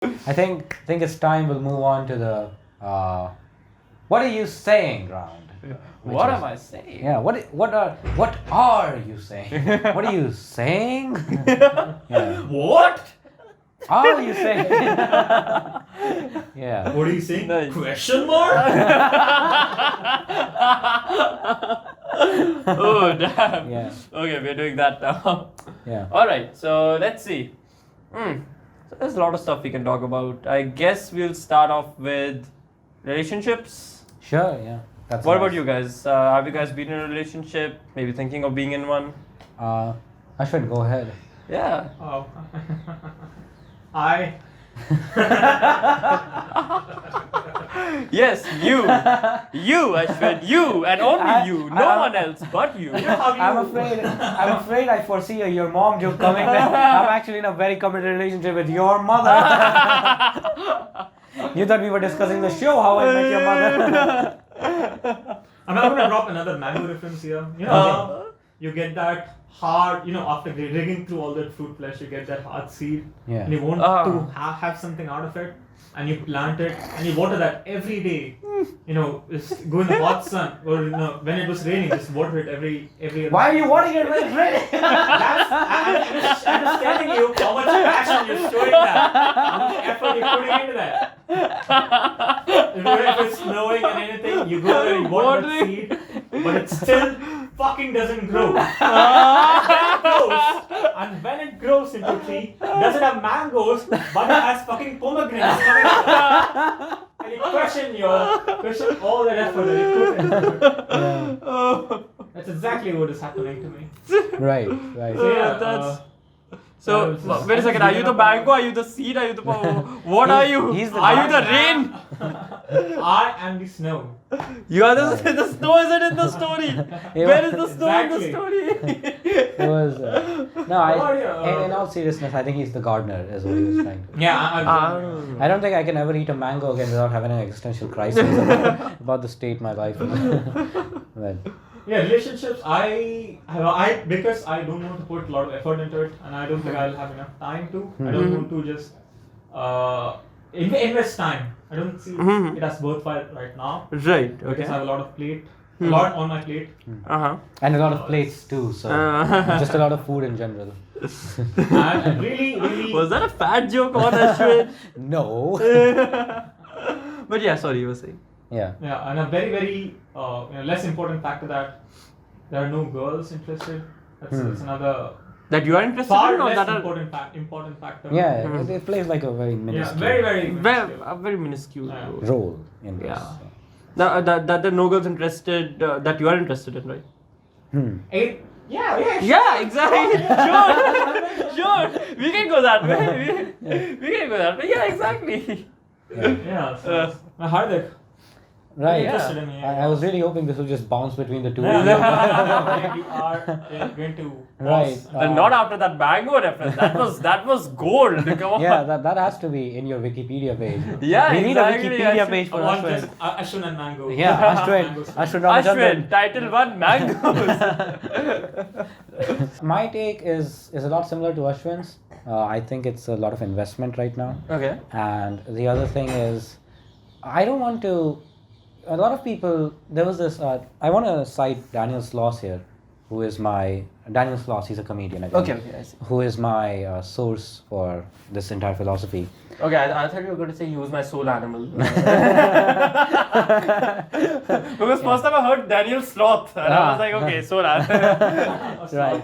I think it's time we'll move on to the what are you saying round. What am I saying? Yeah, what are you saying? What are you saying? Yeah. What? Are you saying? Yeah. What are you saying? Nice. Question mark? Oh damn. Yeah. Okay, we're doing that now. Yeah. Alright, so let's see. So there's a lot of stuff we can talk about. I guess we'll start off with relationships. Sure, yeah. That's What nice. about you guys? Have you guys been in a relationship? Maybe thinking of being in one? Ashwin, go ahead. Yeah. Oh. I. Yes, you, Ashwin, you, and only you, no one else but you. I'm afraid I foresee your mom joke coming there. I'm actually in a very committed relationship with your mother. You thought we were discussing the show, How I Met Your Mother. I'm not gonna drop another mango reference here. You know, you get that hard, after digging through all that fruit flesh, you get that hard seed. Yeah. And you want to have something out of it. And you plant it and you water that every day. Just go in the hot sun, or when it was raining, just water it every other Why are you watering it when it's raining? I'm just telling you how much passion you're showing that, how much effort you're putting into that. If it's snowing and anything, you go there and you water that seed, but it still fucking doesn't grow. And when it grows into a tree, it doesn't have mangoes, but it has fucking pomegranates coming out. And you question all that effort that you put into it. Yeah. That's exactly what is happening to me. Right. So yeah, So, wait a second, are you the mango, are you the seed, are you the... What are you? He's the Are you the gardener. rain? I am the snow. You are the snow isn't in the story. Where is the snow in the Exactly. story? It was in all seriousness, I think he's the gardener, is what he was trying to. Yeah, I don't think I can ever eat a mango again without having an existential crisis about the state my life is in. But, yeah, relationships. Because I don't want to put a lot of effort into it, and I don't think I'll have enough time to. I don't want to just invest time. I don't see it as worthwhile right now. Right, Because I have a lot of a lot on my plate. and a lot of plates too, so just a lot of food in general. And really. Was that a fat joke on Ashwin? No. But yeah, sorry, you were saying. Yeah. Yeah, and a very, very less important factor that there are no girls interested. That's another That you are interested far in, or less that are important factor. Yeah, it plays like a very minuscule very very minuscule Yeah. role in this. Yeah. That there are no girls interested that you are interested in, right? Yeah, exactly. Sure. We can go that way. We can go that way. Yeah, exactly. Yeah. So Hardik. Right. Interested in me. I was really hoping this would just bounce between the two. Yeah, of you. we are going to Right. And not after that mango reference. That was gold. Come on. Yeah, that has to be in your Wikipedia page. Yeah, we need exactly. a Wikipedia Ashwin. page for One Ashwin. just Ashwin and Mango. Yeah, Ashwin Ramachandran. Ashwin, title 1, mangoes. My take is a lot similar to Ashwin's. I think it's a lot of investment right now. Okay. And the other thing is, I don't want to. A lot of people. There was this. I want to cite Daniel Sloss here, who is my Daniel Sloss. He's a comedian. I think, Okay, I see. Who is my source for this entire philosophy. Okay, I thought you were going to say he was my soul animal. Because first time I heard Daniel Sloth, and I was like, okay, soul animal. Right.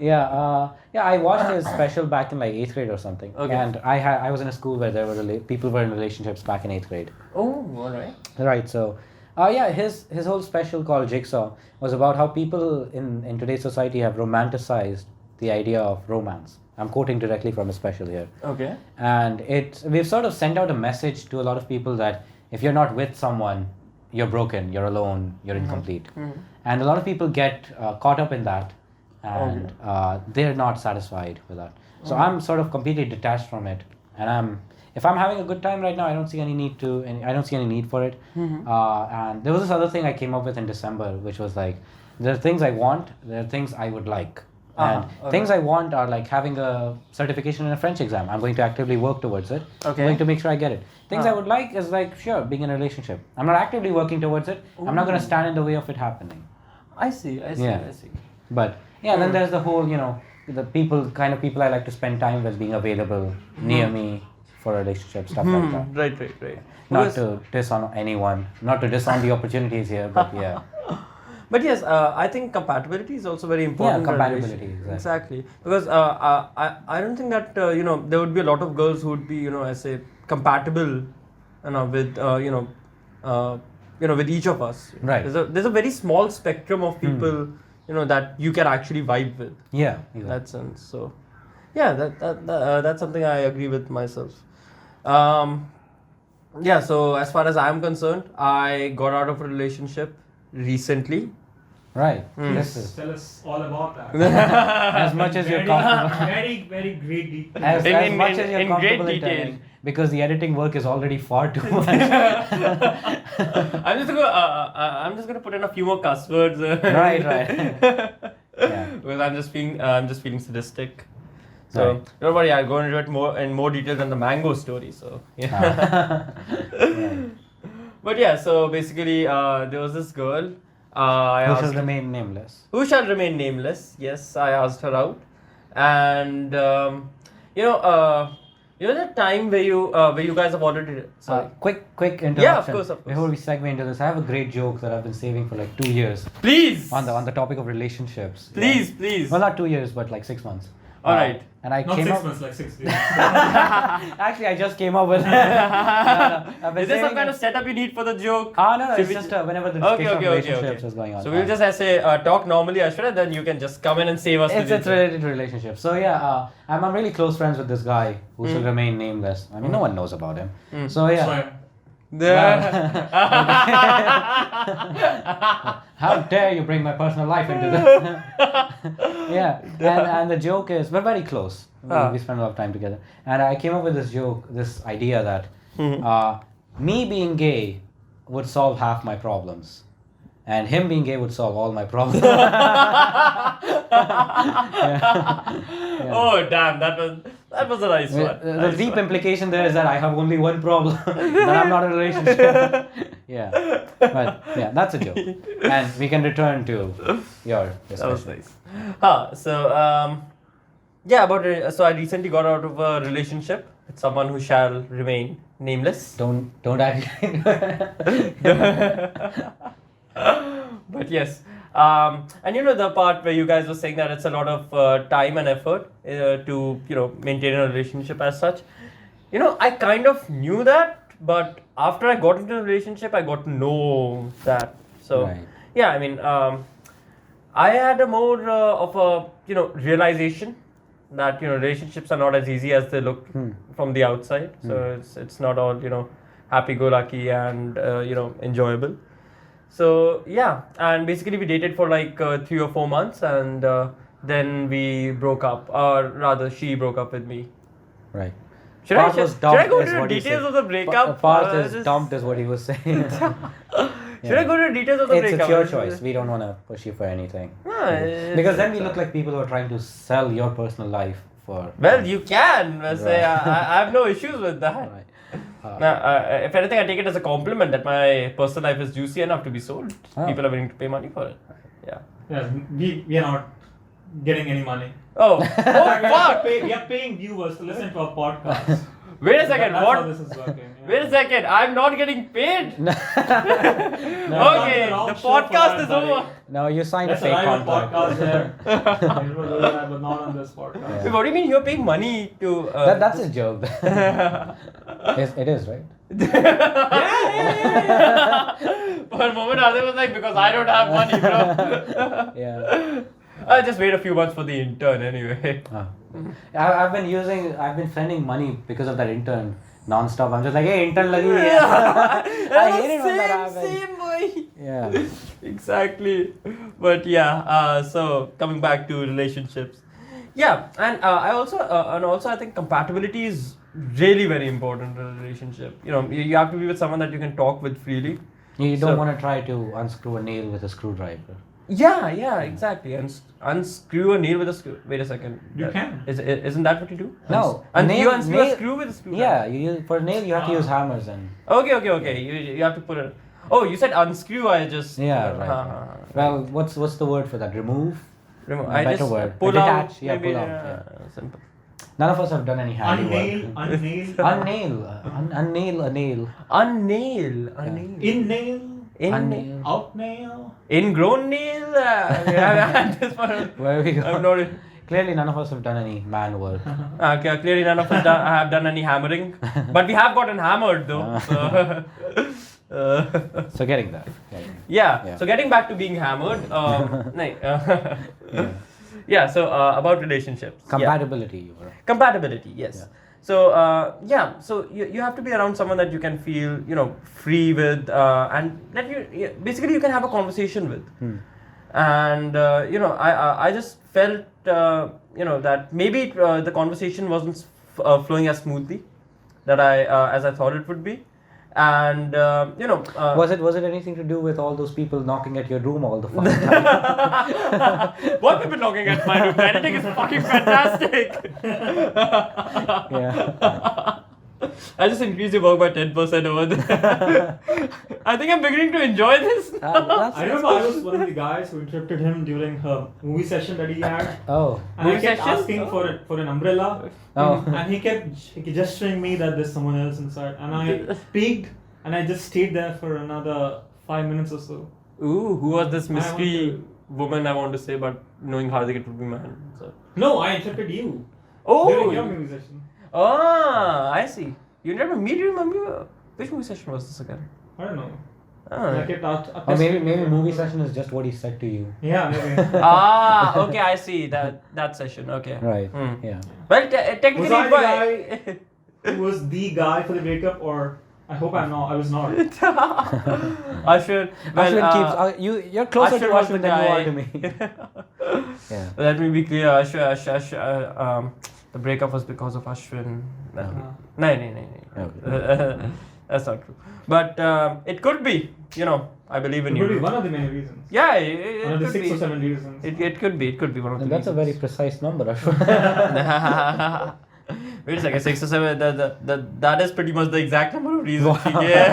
Yeah. I watched his special back in like 8th grade or something. Okay. And I was in a school where there were people were in relationships back in 8th grade. Oh, alright. Right. So, his whole special called Jigsaw was about how people in today's society have romanticized the idea of romance. I'm quoting directly from a special here. Okay. And we've sort of sent out a message to a lot of people that if you're not with someone, you're broken, you're alone, you're incomplete. And a lot of people get caught up in that, and they're not satisfied with that. So I'm sort of completely detached from it, and if I'm having a good time right now, I don't see any need for it. And there was this other thing I came up with in December, which was like, there are things I want, there are things I would like. And things I want are like having a certification in a French exam. I'm going to actively work towards it. Okay. I'm going to make sure I get it. Things I would like is like, sure, being in a relationship. I'm not actively working towards it. I'm not going to stand in the way of it happening. I see. But yeah, then there's the whole, the kind of people I like to spend time with being available near me for a relationship, stuff like that. Right. Not to diss on anyone, not to diss on the opportunities here, but yeah. But yes, I think compatibility is also very important. Yeah, compatibility, exactly. Because I don't think that there would be a lot of girls who would be I say compatible, with with each of us. Right. There's a very small spectrum of people that you can actually vibe with. Yeah. In that sense. So yeah, that's something I agree with myself. Yeah. So as far as I'm concerned, I got out of a relationship recently. Right. Tell us all about that. As much as you're comfortable. Very, very great detail. As much as you're comfortable in telling, because the editing work is already far too much. I'm just gonna put in a few more cuss words. Right. Yeah. Because I'm just feeling sadistic. So Right. don't worry, I'll go into it in more detail than the mango story. So yeah. Right. But yeah, so basically, there was this girl. Who shall remain nameless. Who shall remain nameless? Yes, I asked her out, and the time where you guys have already. Sorry. Quick interruption. Yeah, of course. Before we segue into this, I have a great joke that I've been saving for like 2 years. Please. On the topic of relationships. Please. Well, not 2 years, but like 6 months. All right. And I Not came 6 up. months, like 6 days. Actually, I just came up with. Is there some kind of setup you need for the joke? No. It's just whenever the discussion of relationships is going on. So we'll just say talk normally, Ashwin, and then you can just come in and save us. It's related to relationships. So yeah, I'm really close friends with this guy who shall remain nameless. I mean, no one knows about him. So yeah. Swear. How dare you bring my personal life into this? Yeah, and the joke is we're very close. We spend a lot of time together, and I came up with this idea that me being gay would solve half my problems, and him being gay would solve all my problems. Yeah. Oh damn, that was a nice one. The deep implication there is that I have only one problem, that I'm not in a relationship. Yeah, but yeah, that's a joke, and we can return to your discussion. That was nice. So I recently got out of a relationship with someone who shall remain nameless. Don't act. But yes, and the part where you guys were saying that it's a lot of time and effort to maintain a relationship as such. I kind of knew that, but after I got into a relationship, I got to know that. So Right. yeah, I mean, I had a more of a realization that relationships are not as easy as they look from the outside. So it's not all happy-go-lucky and enjoyable. So yeah, and basically we dated for like 3 or 4 months, and then we broke up, or rather, she broke up with me. Right. Should I go into the details of the breakup? Parth is dumped, is what he was saying. Should I go into the details of the breakup? It's your choice. We don't want to push you for anything. Because then we look like people who are trying to sell your personal life for. Well, you can say I have no issues with that. Right. If anything, I take it as a compliment that my personal life is juicy enough to be sold. People are willing to pay money for it. Yeah. Yeah, we are not getting any money. Oh fuck! We are paying viewers to listen to our podcast. Wait a second. That's What? how this is working. Yeah. Wait a second. I'm not getting paid. No, Okay, the podcast is over. no, you signed That's a fake a rival contract. podcast there. We will do that, but not on this podcast. Yeah. Wait, what do you mean you're paying money to? That's a joke. It is, right? For a moment, Arthur was like, because I don't have money, bro. Yeah. I'll just wait a few months for the intern anyway. I've been spending money because of that intern non-stop. I'm just like, hey, intern lagi hai. I hate it when that happens. Same boy. Yeah. Exactly. But yeah, so coming back to relationships. Yeah, and I also I think compatibility is really very important in a relationship. You have to be with someone that you can talk with freely. You don't want to try to unscrew a nail with a screwdriver. Yeah, exactly. Unscrew a nail with a screw. Wait a second. You can. Isn't that what you do? No. You unscrew a screw with a screw. Yeah, for nail you have to use hammers and. Okay. You have to put it. Oh, you said unscrew. I just. Yeah, right. Well, what's the word for that? Remove. I Better just word. pull Detach. out. Yeah, Maybe, pull out. Yeah. Simple. None of us have done any handy Unnail, work. unnail. Unnail a nail. Unnail. In nail. Unnail. Out nail. Ingrown nail. This one. Where we go? I'm not. Clearly, none of us have done any man work. Okay, clearly none of us have done any hammering, but we have gotten hammered though. So, So getting that. yeah. So getting back to being hammered. Yeah. So about relationships. Compatibility. You were. Compatibility. Yes. Yeah. So so you have to be around someone that you can feel free with, and that basically you can have a conversation with. And I just felt that maybe the conversation wasn't flowing as smoothly that as I thought it would be, and Was it anything to do with all those people knocking at your room all the fucking time? what people knocking at my room? Editing is fucking fantastic. Yeah. I just increased your work by 10% over there. I think I'm beginning to enjoy this. I remember I was one of the guys who interrupted him during her movie session that he had. Oh. And I Movie kept session? asking for an umbrella. Oh. And he kept gesturing me that there's someone else inside. And I peeked and I just stayed there for another 5 minutes or so. Ooh, who was this I want mystery woman I want to say, but knowing Hardik it would be man. So. No, I interrupted you Oh! during your movie session. Ah, I see. You never me? Do you remember which movie session was this again? I don't know. Ah. I kept out. Or maybe movie session is just what he said to you. Yeah, maybe. Okay, I see that session. Okay. Right. Hmm. Yeah. Well, technically, Was I the guy who was the guy for the breakup, or I hope I'm not. I was not. Ashwin. Well, Ashwin keeps you're closer to Ashwin was the Ashwin than you guy. are to me. Yeah. Let me be clear. The breakup was because of Ashwin. No. Okay. That's not true. But it could be. I believe in It could be you. one of the many reasons. Yeah, it One of the could 6 be. or 7 reasons. It could be. It could be one of the. And that's a very reasons. precise number, Ashwin. Wait a second, 6 or 7. That is pretty much the exact number of reasons she gave.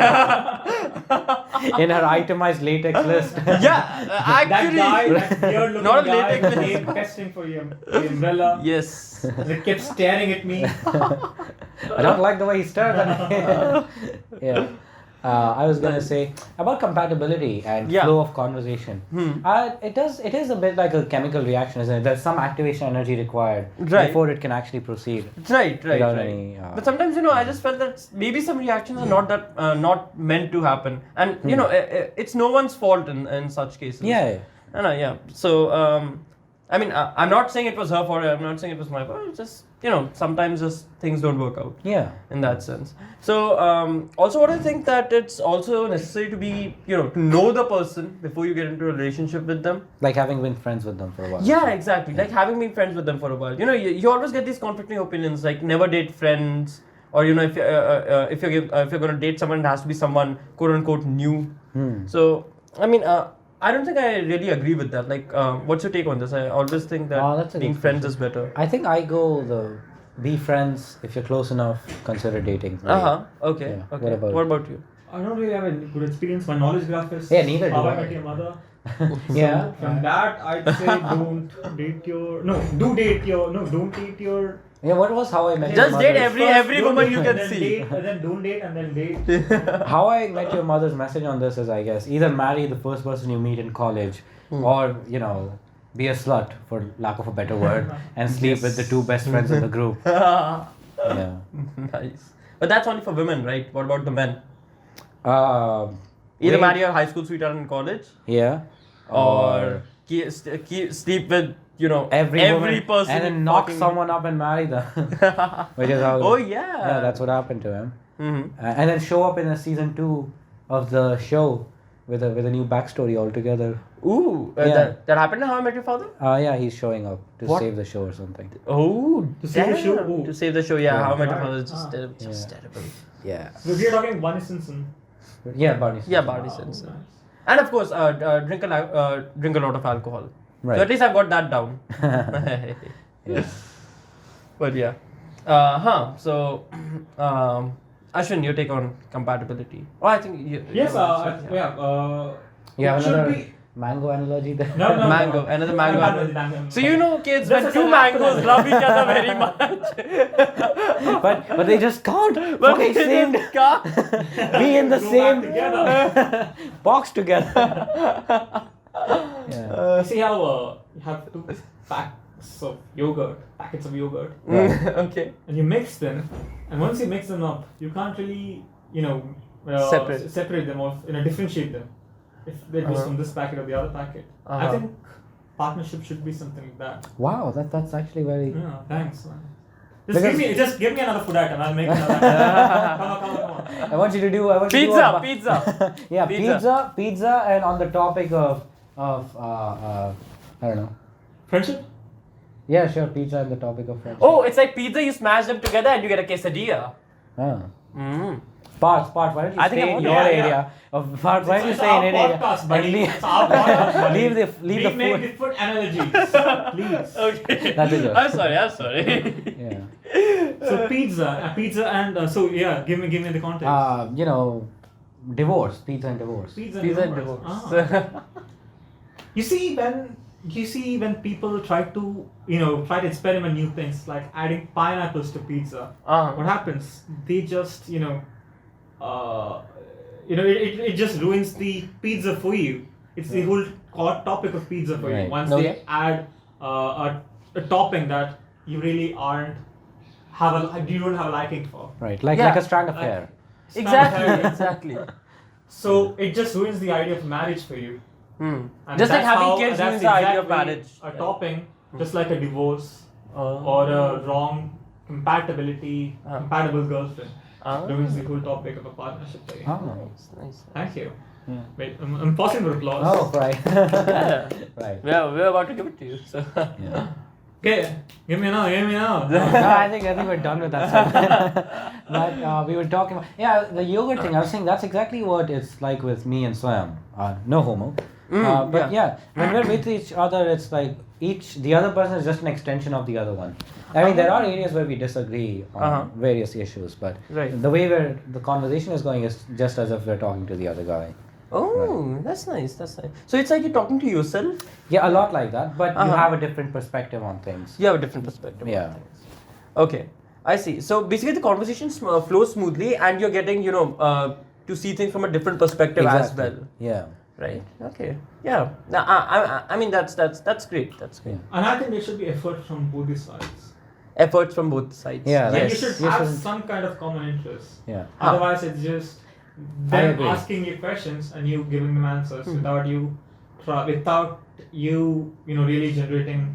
In her itemized latex list. Yeah, actually. That weird-looking Not a guy latex who list. came testing for the umbrella. Yes. They kept staring at me. I don't like the way he stared at me. Yeah. I was gonna say about compatibility and Yeah. flow of conversation. It is a bit like a chemical reaction, isn't it? There's some activation energy required Right. before it can actually proceed. Right. Without any, But sometimes I just felt that maybe some reactions are not meant to happen, and it's no one's fault in such cases. Yeah. Yeah. So I'm not saying it was her fault. I'm not saying it was my fault. It's just sometimes just things don't work out. Yeah. In that sense. So also what I think that it's also necessary to be to know the person before you get into a relationship with them. Like having been friends with them for a while. Yeah, exactly. Like having been friends with them for a while. You always get these conflicting opinions, like never date friends, or if you're gonna date someone, it has to be someone quote unquote new. So I don't think I really agree with that. Like, what's your take on this? I always think that being friends is better. I think I go the be friends. If you're close enough, consider dating. Okay. Yeah. Okay. What about you? I don't really have a good experience. My knowledge graph is Yeah, neither do How I I. Met Your Mother. Yeah. From that, I'd say don't date your. Yeah. What was How I Met Your Just Mother? date every Don't woman date you and can then see. Date, and then don't date and then date. How I Met Your Mother's message on this is, I guess, either marry the first person you meet in college, or be a slut, for lack of a better word, and sleep with the 2 best friends in the group. Yeah. Nice. But that's only for women, right? What about the men? Either wait. marry your high school sweetheart in college, Yeah. or sleep with every woman, person, and then knock fucking- someone up and marry them. Which is how. Oh yeah. Yeah, that's what happened to him. Mm-hmm. And then show up in a season 2 of the show with a new backstory altogether. Ooh, Yeah. that happened to How I Met Your Father? Yeah, he's showing up to What? save the show or something. Oh, To save the show? damn. Oh. To save the show, yeah. Yeah. How I Met Your Right. Father is just Yeah. terrible. Yeah. So if you're talking Barney Stinson. Yeah, Barney. Yeah, Stinson. Barney Oh, Stinson. nice. And of course, drink a lot of alcohol. Right. So at least I've got that down. Yes. But yeah. So, Ashwin, your take on compatibility? Oh, I think you. Yes, You have it should another be- mango analogy there? No, Mango, another mango. Mango. So you know, kids, That's when a two good mangoes acronym. love each other very much, but they just can't but fucking they same just can't. be in the Go same back together. box together. Yeah. See how you have 2 packets of yogurt, Okay. and you mix them, and once you mix them up, you can't really, Separate. them or differentiate them. If it was from this packet or the other packet, I think partnership should be something like that. Wow, that's actually very. Yeah, thanks, man. Because- Just give me another food item. I'll make another. Come on. I want you to do. Pizza. Yeah, Pizza. pizza, and on the topic of I don't know. Friendship? Yeah, sure, pizza and the topic of friendship. Oh, it's like pizza. You smash them together and you get a quesadilla. Ah. Mm. Parth, why don't you I think stay I'm in on your it. Yeah, area? Parth, why don't you It's stay our in your area? podcast, and buddy. leave- It's our podcast, buddy. leave the We food. make the food analogies, please. Okay. That's a joke. I'm sorry. Yeah. So pizza and so yeah. Give me the context. Divorce, pizza and divorce. Pizza Pizza and divorce. divorce. Ah. You see when people try to experiment new things like adding pineapples to pizza, what happens? They just it just ruins the pizza for you. It's the whole topic of pizza for you. Right. Once No, they add a topping that you really you don't have a liking for. Right, like Yeah. a strand of hair. Exactly. So it just ruins the idea of marriage for you. Hmm. And Just like that's having how- kids that's ruins the idea of exactly marriage. A topping, just like a divorce Oh. or a wrong compatible girlfriend, Ah. ruins the whole topic of a partnership for you. Oh. Nice. Thank you. Yeah. Wait, I'm pausing for applause. Oh, right. Yeah. Right. We're about to give it to you. So. Yeah. Okay, give me now. No, I think we're done with that segment. But we were talking about the yogurt thing. I was saying that's exactly what it's like with me and Swam. No homo. But when we're with each other, it's like the other person is just an extension of the other one. I mean, there are areas where we disagree on various issues, but Right. the way the conversation is going is just as if we're talking to the other guy. Oh, that's nice. So it's like you're talking to yourself. Yeah, a lot like that, but you Uh-huh. have a different perspective on things. You have a different perspective. Yeah. On things. Okay, I see. So basically, the conversation flows smoothly, and you're getting to see things from a different perspective as well. Yeah. Right. Okay. Yeah. Now, I mean that's great. That's great. Yeah. And I think there should be effort from both the sides. Efforts from both sides. Yeah, Like Yes. you should You have shouldn't- some kind of common interest. Yeah. Otherwise, it's just I them agree. asking you questions and you giving them answers without you really generating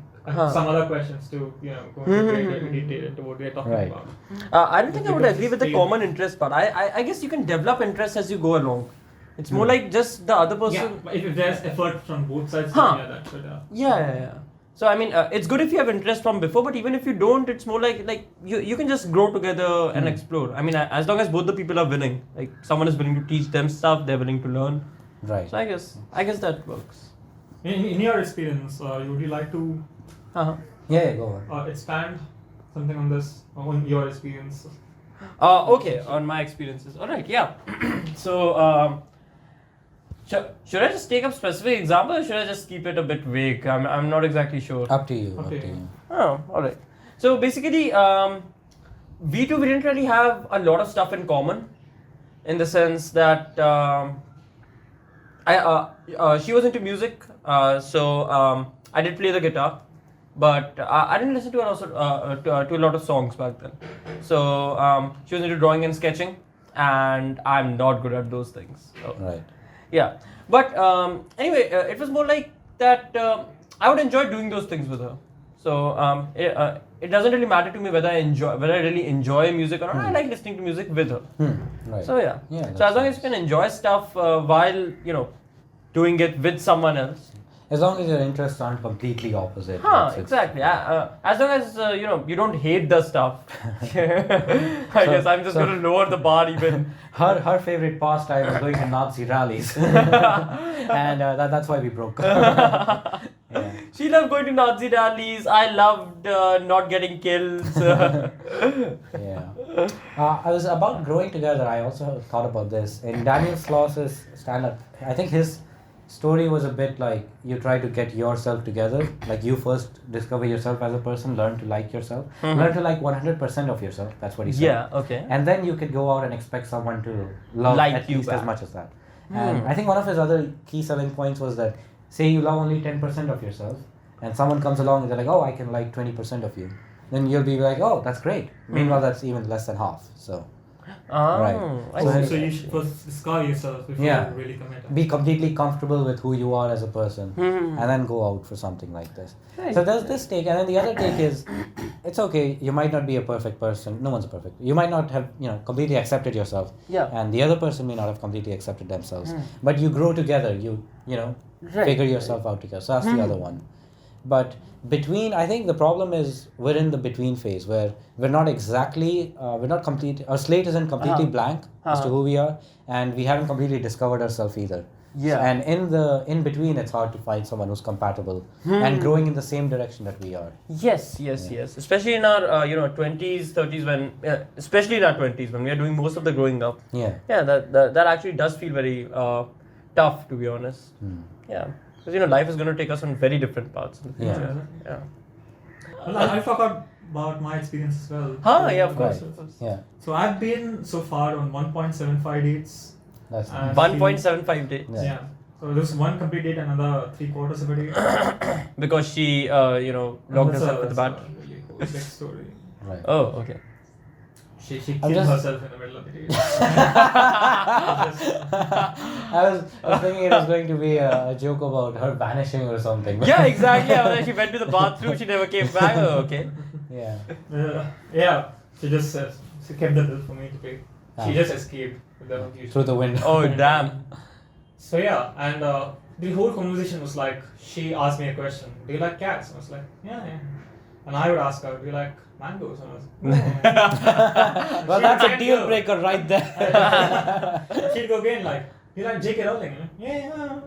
some other questions to go into greater detail into what they're talking Right. about. I don't think I would agree with the common interest part. I guess you can develop interest as you go along. It's more like just the other person. Yeah, but if there's effort from both sides, Huh. then yeah, that should. Yeah. So I mean, it's good if you have interest from before, but even if you don't, it's more like you can just grow together and explore. I mean, as long as both the people are willing, like someone is willing to teach them stuff, they're willing to learn. Right. So I guess that works. In your experience, would you like to Uh-huh. Yeah, go on. expand something on this, on your experience? Okay, on my experiences. All right, yeah. So, should I just take up specific example, or should I just keep it a bit vague? I'm not exactly sure. Up to you. Okay. Up to you. Oh, all right. So basically, we didn't really have a lot of stuff in common, in the sense that she was into music, so I did play the guitar. But I didn't listen to her also to a lot of songs back then. So she was into drawing and sketching, and I'm not good at those things. So, Right. yeah. But anyway, it was more like that. I would enjoy doing those things with her. So it doesn't really matter to me whether I really enjoy music or not. I like listening to music with her. Right. So yeah. Yeah, So as long as you can enjoy stuff while doing it with someone else. As long as your interests aren't completely opposite. it's- Exactly. As long as you don't hate the stuff. I guess I'm just going to lower the bar even. Her favorite pastime was going to Nazi rallies, and that's why we broke. Yeah. She loved going to Nazi rallies. I loved not getting killed. Yeah. I was about growing together. I also thought about this in Daniel Sloss's stand-up. I think his story was a bit like you try to get yourself together. Like you first discover yourself as a person, learn to like yourself, learn to like 100% of yourself. That's what he said. Yeah. Okay. And then you could go out and expect someone to love Like at you least back. as much as that. And I think one of his other key selling points was that say you love only 10% of yourself, and someone comes along and they're like, oh, I can like 20% of you. Then you'll be like, oh, that's great. Meanwhile, that's even less than half. So, right. I So see. So you should first discover yourself before Yeah. you really commit. be completely comfortable with who you are as a person, and then go out for something like this. So there's this take, and then the other take is, it's okay. You might not be a perfect person. No one's perfect. You might not have completely accepted yourself. Yeah. And the other person may not have completely accepted themselves. But you grow together. You figure yourself out together. So that's the other one. But I think the problem is we're in the between phase where we're not exactly, we're not complete, our slate isn't completely blank as to who we are, and we haven't completely discovered ourselves either. Yeah. And in between, it's hard to find someone who's compatible and growing in the same direction that we are. Yes. Especially in our 20s, 30s, when especially in our 20s when we are doing most of the growing up. Yeah. Yeah, that actually does feel very tough, to be honest. Yeah, because life is going to take us on very different paths in the Yeah. future. Yeah. Well, I'll talk about my experience as well. Yeah, of course. Yeah. So I've been so far on 1.75 dates. That's And 1.75 days. Yeah. Yeah. So there's one complete date, another 3/4 of a date. Because she, locked herself with the bat. That's a really cool big story. right. Oh, okay. She I'm killed just- herself in the middle of the date. I was thinking it was going to be a joke about her vanishing or something. Yeah, exactly. And then she went to the bathroom, she never came back. Oh, okay. Yeah. Yeah. She just she kept the bill for me to pay. She Ah. just escaped with the Through the window. Oh, damn. So yeah, and the whole conversation was like, she asked me a question, do you like cats? And I was like, yeah. And I would ask her, do you like mangoes? And I was like, no. Well, She'd that's a get deal you. breaker right there. She'd go again like, do you like J.K. Rowling? Yeah.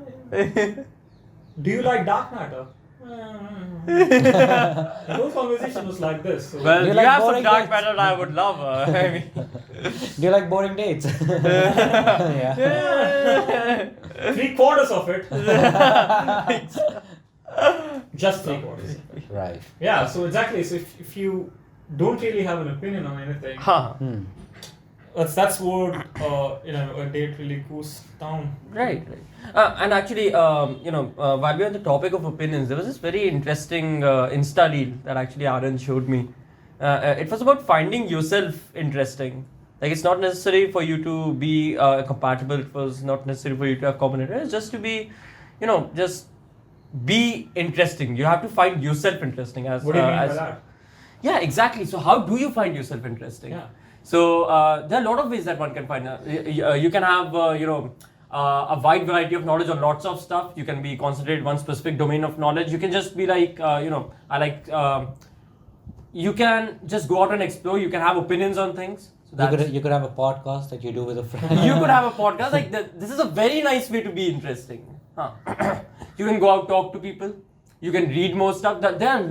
Do you like dark matter? The whole conversation was like this. So Well, Do you you like have some boring dark dates? matter, I would love. I mean, Do you like boring dates? Yeah. 3/4 of it. Just 3/4. Right. Yeah, so exactly. So if you don't really have an opinion on anything, that's what a date really goes down. Right. And actually, while we're on the topic of opinions, there was this very interesting Insta reel that actually Aaron showed me. It was about finding yourself interesting. Like, it's not necessary for you to be compatible. It was not necessary for you to have common interests. Just to be, just be interesting. You have to find yourself interesting. What do you mean by that? Yeah, exactly. So how do you find yourself interesting? Yeah. So there are a lot of ways that one can find. You can have a wide variety of knowledge on lots of stuff. You can be concentrated in one specific domain of knowledge. You can just be like, I like. You can just go out and explore. You can have opinions on things. So You could have a podcast that you do with a friend. you could have a podcast like that. This is a very nice way to be interesting. You can go out, talk to people. You can read more stuff. There are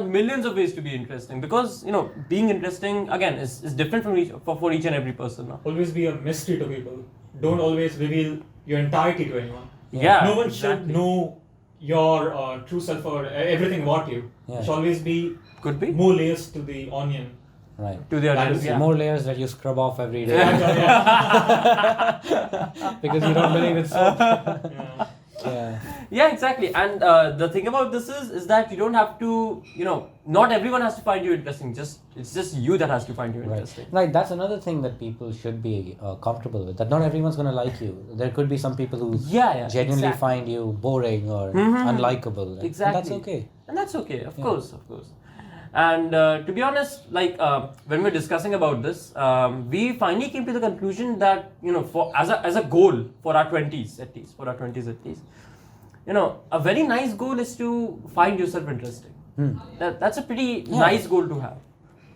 millions of ways to be interesting, because being interesting again is different for each and every person. No? Always be a mystery to people. Don't always reveal your entirety to anyone. Yeah, No one should exactly. know your true self or everything about you. Yeah. It should always be Could be more layers to the onion. Right. to the That audience. is Yeah. More layers that you scrub off every day Yeah. because you don't believe it's soap. Yeah. Yeah. Yeah, exactly. And the thing about this is that you don't have to, not everyone has to find you interesting. It's just you that has to find you interesting. Right. That's another thing that people should be comfortable with. That not everyone's going to like you. There could be some people who Yeah, genuinely exactly. find you boring or unlikable. And Exactly. that's okay. And that's okay, of course. And to be honest, like when we're discussing about this, we finally came to the conclusion that as a goal for our 20s at least, a very nice goal is to find yourself interesting. That's a pretty nice goal to have.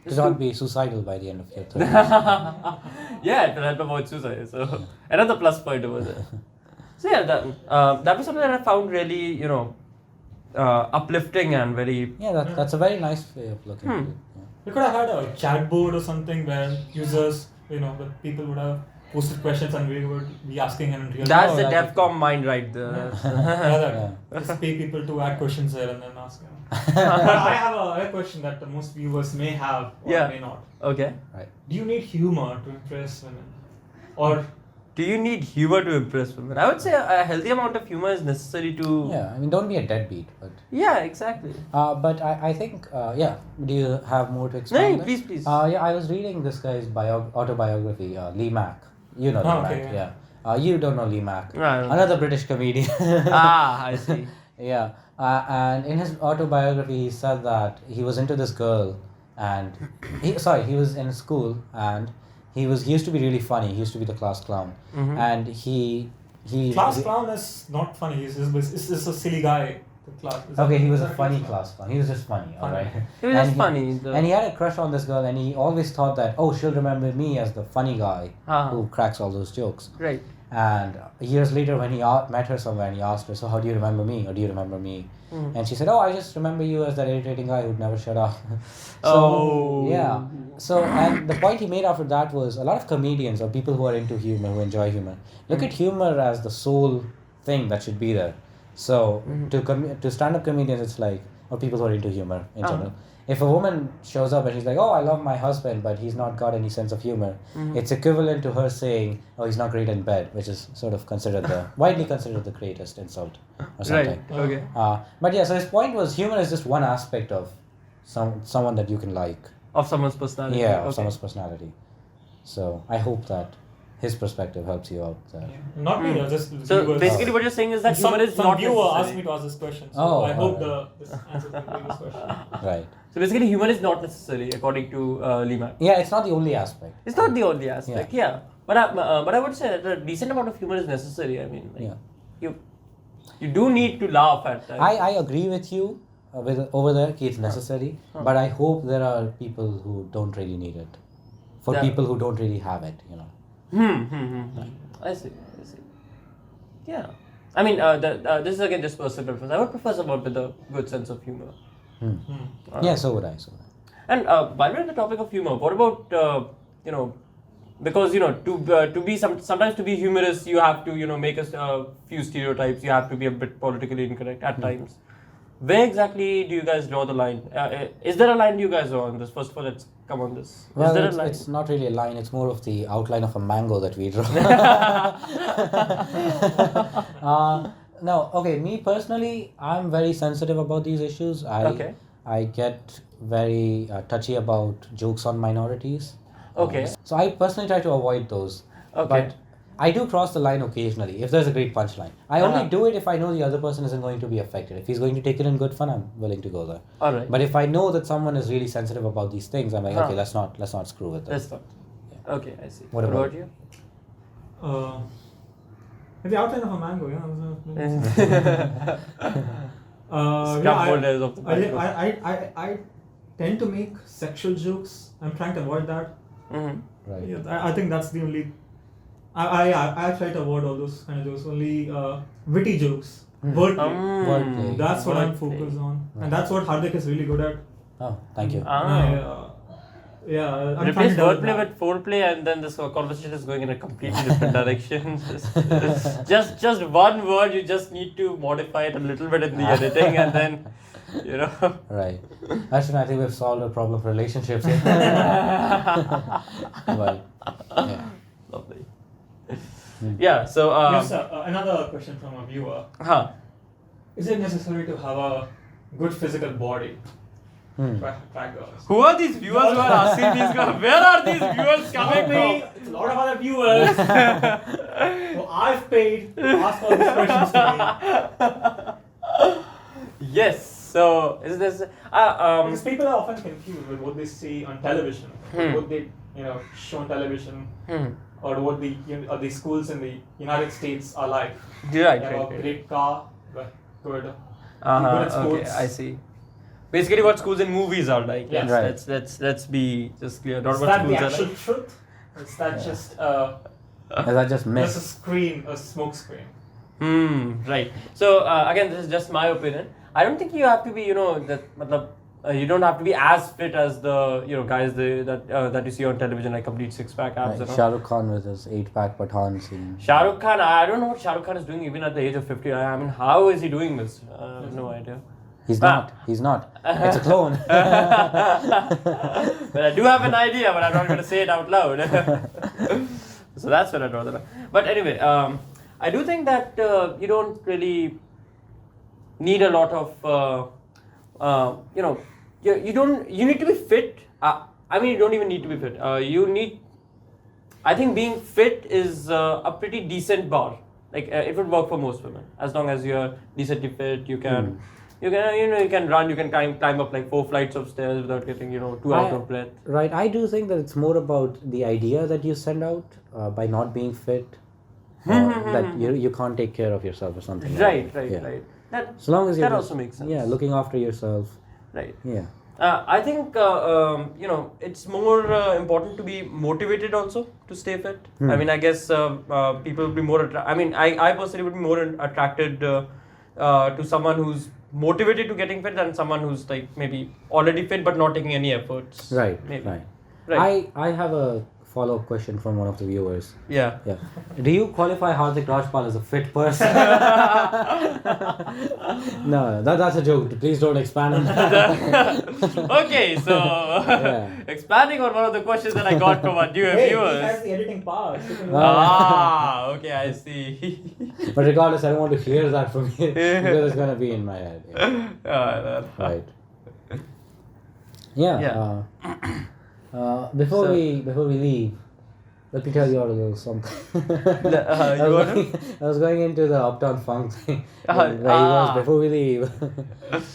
To not be suicidal by the end of your 30s. Yeah, it will help avoid suicide. So another plus point over there. So yeah, that was something that I found really, uplifting and very. Yeah, that's a very nice way of looking at it. Yeah. We could have had a chat board or something where users, the people would have posted questions and we would be asking in real That's Oh, the like DevCom mind right there. Just pay people to add questions there and then ask. But I have a question that most viewers may have or may not. Okay. Right. Do you need humor to impress women? Or Do you need humor to impress women? I would say a healthy amount of humor is necessary to. Yeah, I mean, don't be a deadbeat, but. Yeah, exactly. But I think, do you have more to explain? No, please. Yeah, I was reading this guy's autobiography, Lee Mack. You know Lee Mack, yeah. You don't know Lee Mack. No, I don't. Another British comedian. I see. Yeah, and in his autobiography, he said that he was into this girl, and he was in school, and he used to be really funny. He used to be the class clown, and he class clown is not funny. He's a silly guy. Okay, he was a funny class clown. He was just funny, alright. He was just funny. And he had a crush on this girl, and he always thought that, she'll remember me as the funny guy who cracks all those jokes. Right. And years later, when he met her somewhere, and he asked her, "So how do you remember me, or do you remember me?" And she said, "Oh, I just remember you as that irritating guy who'd never shut up." Yeah. So, and the point he made after that was a lot of comedians or people who are into humor, who enjoy humor, look at humor as the sole thing that should be there. So, to stand-up comedians, it's like, or people who are into humor in general, if a woman shows up and she's like, "Oh, I love my husband, but he's not got any sense of humor," it's equivalent to her saying, "Oh, he's not great in bed," which is sort of widely considered the greatest insult or something. Right. Okay. But yeah, so his point was humor is just one aspect of someone that you can like. Of someone's personality. Yeah, of someone's personality. So I hope that his perspective helps you out there. Yeah. Not me, just So viewers. basically what you're saying is that humor is some not viewer necessary. asked me to ask this question, so I hope this answers the previous question. Right. So basically humor is not necessary according to Lehman. Yeah, it's not the only aspect. It's not the only aspect, yeah. But I would say that a decent amount of humor is necessary. I mean, you do need to laugh at times. I agree with you over there, it's necessary, but I hope there are people who don't really need it. For people who don't really have it, I see. Yeah. I mean, this is again just personal preference. I would prefer someone with a good sense of humor. Yeah, so would I. And while we're on the topic of humor, what about because to be sometimes to be humorous, you have to make a few stereotypes. You have to be a bit politically incorrect at times. Where exactly do you guys draw the line? Is there a line you guys draw on this? First of all, let's come on this. Well, is there a line? It's not really a line. It's more of the outline of a mango that we draw. No, okay. Me personally, I'm very sensitive about these issues. I get very touchy about jokes on minorities. Okay. So I personally try to avoid those. Okay. But I do cross the line occasionally if there's a great punchline. I only do it if I know the other person isn't going to be affected. If he's going to take it in good fun, I'm willing to go there. All right. But if I know that someone is really sensitive about these things, I'm like, okay, let's not screw with it. Let's not. Yeah. Okay, I see. What about you? The outline of a mango, Scaffolders of the mango. I tend to make sexual jokes. I'm trying to avoid that. Right. Yeah, I think that's the only. I try to avoid all those kind of jokes. Only witty jokes, wordplay. Wordplay. That's what I'm focused on, and that's what Hardik is really good at. Oh, thank you. I'm Replace wordplay with foreplay, and then this conversation is going in a completely different direction. just one word, you just need to modify it a little bit in the editing, and then, Right. Actually, I think we've solved a problem for relationships here. Well, yeah. Lovely. Yeah, so... yes, another question from a viewer. Is it necessary to have a good physical body? Who are these viewers who are asking these questions? Where are these viewers coming from? It's a lot of other viewers who I've paid to ask all these questions to me. Yes, so is this because people are often confused with what they see on television, what they show on television, or what the schools in the United States are like. Right, they have a great car, but good. Good Uh-huh, at okay, sports. I see. Basically, what schools and movies are like. Yeah. Let's be just clear. Not Is what that the schools are actual like. truth? Is that just Is that just myth? a screen, a smoke screen? Right. So again, this is just my opinion. I don't think you have to be, you don't have to be as fit as the, guys that you see on television, like complete six-pack abs. Like and all. Shah Rukh Khan with his 8-pack Pathan scene. Shah Rukh Khan, I don't know what Shah Rukh Khan is doing even at the age of 50. I mean, how is he doing this? I have no idea. He's not. He's not. It's a clone. But I do have an idea, but I'm not going to say it out loud. So that's what I draw the line. But anyway, I do think that you don't really need a lot of, you need to be fit. I mean, you don't even need to be fit. I think being fit is a pretty decent bar. Like it would work for most women. As long as you're decently fit, you can run, you can climb up like 4 flights of stairs without getting, too out of breath. Right. I do think that it's more about the idea that you send out by not being fit. That you can't take care of yourself or something. Right. Yeah. That So long as you're that just- also makes sense. Yeah, looking after yourself. Right. Yeah. I think it's more important to be motivated also to stay fit. I mean, I guess people would be more. I personally would be more attracted to someone who's motivated to getting fit than someone who's like maybe already fit but not taking any efforts. Right. Maybe. Right. I have a follow-up question from one of the viewers. Yeah. Yeah. Do you qualify Hardik Rajpal as a fit person? No, that's a joke. Please don't expand on that. Okay, so expanding on one of the questions that I got from our Hey, he has viewers. the editing power. So you can- Okay, I see. But regardless, I don't want to hear that from you because it's gonna be in my head. Yeah. Right. Yeah. Before So- we leave, let me tell you all a little something. You I was going into the Uptown Funk thing where he ah. was before we leave.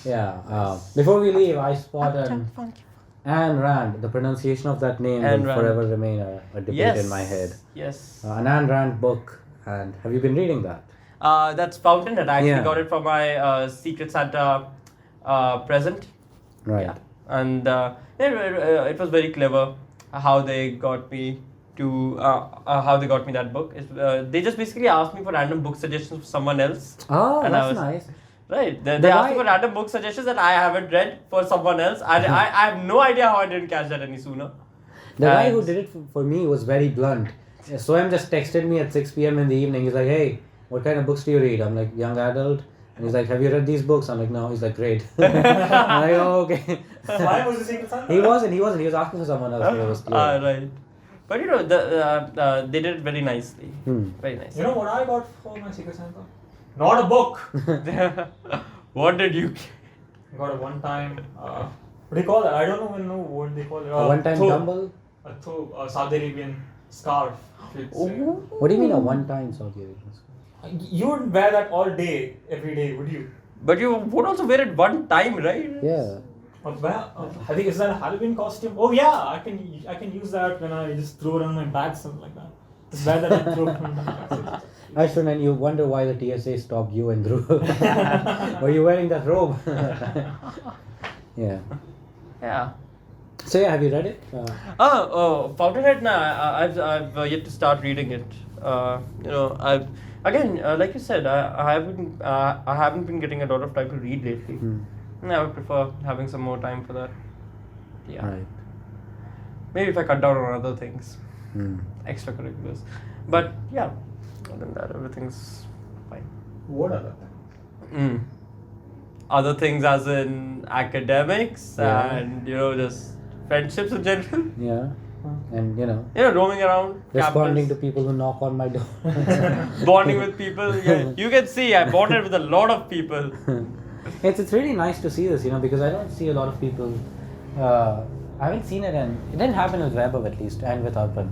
Yeah. Before we leave, I spotted Ayn Rand. The pronunciation of that name Ayn will Rand. forever remain a debate in my head. Yes. An Ayn Rand book. And have you been reading that? That's Fountainhead. I actually Yeah. got it for my Secret Santa present. Right. Yeah. And it was very clever how they got me to that book. They just basically asked me for random book suggestions for someone else. Oh, And I that's was- nice. Right. They The asked me guy- for random book suggestions that I haven't read for someone else. I have no idea how I didn't catch that any sooner. The guy And- who did it for me was very blunt. Soem just texted me at 6 p.m. in the evening. He's like, hey, what kind of books do you read? I'm like, young adult. And he's like, have you read these books? I'm like, no. He's like, great. I'm like, oh, okay. Why was the Secret Santa? He wasn't. He was asking for someone else. But it was clear. Right. But they did it very nicely. Very nice. You know what I got for my Secret Santa? Not a book. What did you get? Got a one-time. What do you call it? I don't even know what they call it. A one-time thobe. tumble? A Saudi Arabian scarf. It's, What do you mean a one-time Saudi Arabian? you wouldn't wear that all day, every day, would you? But you would also wear it one time, right? Yeah. I think is that a Halloween costume? Oh yeah, I can use that when I just throw it on my back, something like that. Just wear that and throw it on my back. Ashwin, and you wonder why the TSA stopped you and Drew. Were you wearing that robe? Yeah. Yeah. So yeah, have you read it? Fountainhead. Nah, I've yet to start reading it. I've again, like you said, I haven't been getting a lot of time to read lately. And I would prefer having some more time for that. Yeah. Right. Maybe if I cut down on other things, Hmm. extracurriculars. But yeah, other than that, everything's fine. What are that? Other things, as in academics Yeah. and just friendships in general. Yeah. And Roaming around, responding campus, to people who knock on my door. bonding with people. Yeah, you can see I bonded with a lot of people. It's really nice to see this, because I don't see a lot of people. I haven't seen it, and it didn't happen with Vaibhav at least, and with Arpan.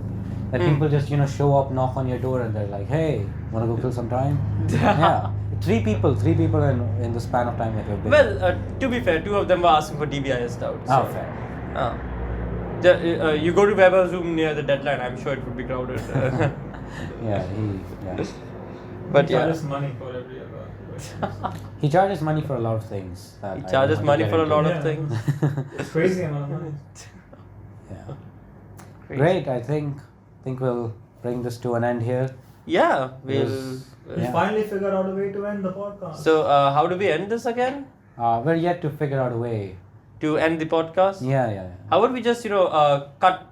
That people just show up, knock on your door, and they're like, "Hey, wanna go kill some time?" Yeah, three people in the span of time that we've been. Well, to be fair, 2 of them were asking for DBIS doubts. Oh, fair. You go to Weber's room near the deadline, I'm sure it would be crowded. Yeah, But He yeah. charges money for every other. He charges money for a lot of things. That He I don't charges want to money get for a into. lot Yeah. of things. It's crazy amount of money. Yeah. Crazy. Great. I think we'll bring this to an end here. Yeah, we'll. Yes. We Yeah. finally figured out a way to end the podcast. So, how do we end this again? We're yet to figure out a way. To end the podcast? Yeah. How would we just, cut